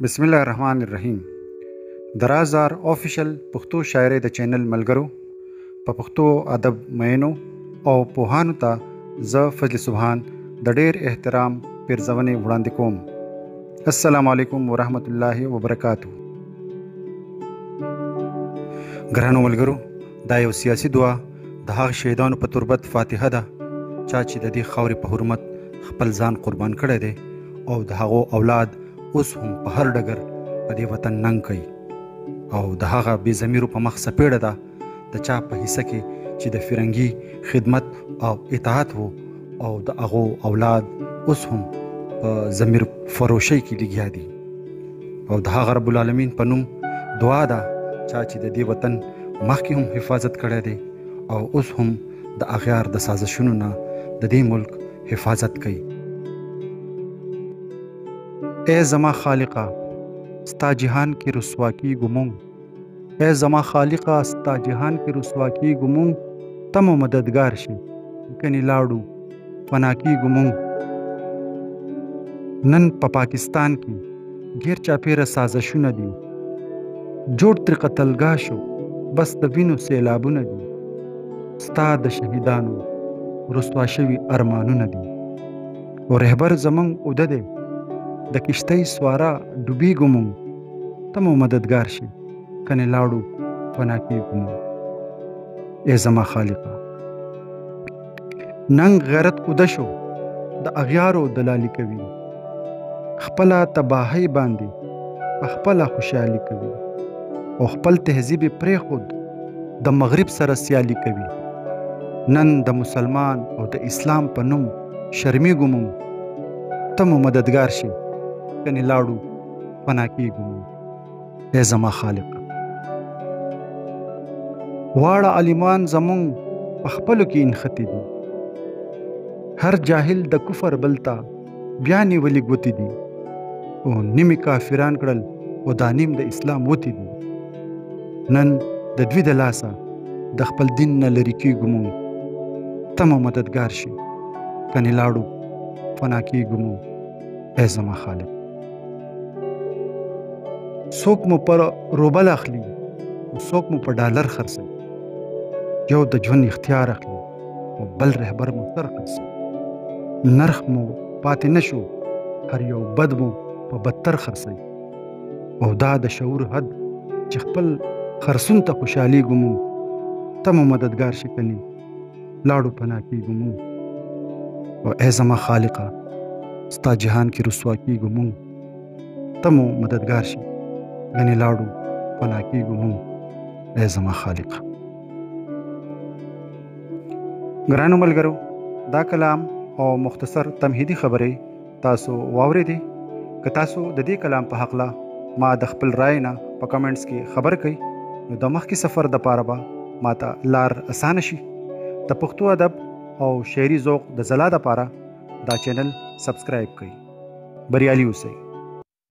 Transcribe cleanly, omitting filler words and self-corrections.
بسم الله الرحمن الرحیم. د رازدار آفیشل پښتو شاعرۍ د چینل ملګرو، په پښتو ادب مینو او پوهانو ته زه فضل سبحان د ډیر احترام پیرزونې وړاندې کوم. السلام علیکم ورحمت الله وبرکاتہ. ګرانو ملګرو، دا یو سیاسي دعا د هغه شهیدانو په تربت فاتحه ده چا چې د دې خاورې په حرمت خپل ځان قربان کړی دی او د هغو اولاد اوس هم په هر ډګر په دې وطن ننګ کوي او د هغه بې ضمیرو په مخ څپېړه ده د چا په حصه کې چې د فرنګي خدمت او اطاعت وو او د هغو اولاد اوس هم په ضمیر فروشۍ کې لګیا دي او د هغه رب العالمین په نوم دعا ده چا چې د دې وطن مخکې هم حفاظت کړی دی او اوس هم د اغیار د سازشونو نه د دې ملک حفاظت کوي. اے زما خالقه ستا جهان کې رسوا کیږو مونږ، اے زما خالقه ستا جهان کې رسوا کیږو مونږ، ته مو مددگار شي کني لاړو فنا کیږو مونږ. نن په پاکستان کې غیر چاپیره سازشونه دي، جوړ تر قتلګاه شو بس د وینو سیلابونه دي، ستا د شهیدانو رسوا شوي ارمانونه دي او رهبر زمونږ اوده دی د کشتۍ سواره ډوبېږو مونږ، ته مو مددگار شي کنې لاړو فنا کېږو مونږ. ای زما خالقه ننګ غیرت اوده شو د اغیارو دلالي کوي، خپله تباهۍ باندې په خپله خوشحالي کوي او خپل تهذیب پرېښود د مغرب سره سیالي کوي. نن د مسلمان او د اسلام په نوم شرمېږو مونږ، ته مو مددگار شي کنې لاړو فنا کېږو مونږ. ای زما خالقه واړه عالمان زمونږ په خپلو کې انختی دي، هر جاهل د کفر بلته بیا نیولې ګوتې دي او نیمې کافران کړل او دا نیم د اسلام وتې دي. نن د دوی د لاسه د خپل دین نه لرې کېږو مونږ، ته مو مددگار شي کنې لاړو فنا کېږو مونږ. ای زما خالق څوک مو پر روبل اخلي او څوک مو په ډالر خرڅوي، یو د ژوند اختیار اخلي او بل رهبر مو سر خرڅوي، نرخ مو پاتې نشو هر یو بد مو په بدتر خرڅوي او دا د شعور حد چې خپل خرڅون ته خوشحالېږو مونږ، ته مو مددگار شي کنې لاړو پناه کېږو مونږ. او ای زما خالقه ستا جهان کې رسوا کېږو مونږ، ته مو مددگار شي کنې لاړو پناه کېږو مونږ. ای زما خالقه. ګرانو ملګرو، دا کلام او مختصر تمهیدي خبرې تاسو واورېدې. که تاسو د دې کلام په هکله ما د خپل رای نه په کمنټس کې خبر کړئ نو د مخکې سفر دپاره به ما ته لار اسانه شي. د پښتو ادب او شعري ذوق د ځلا دپاره دا چینل سبسکرایب کړئ. بریالي اوسئ.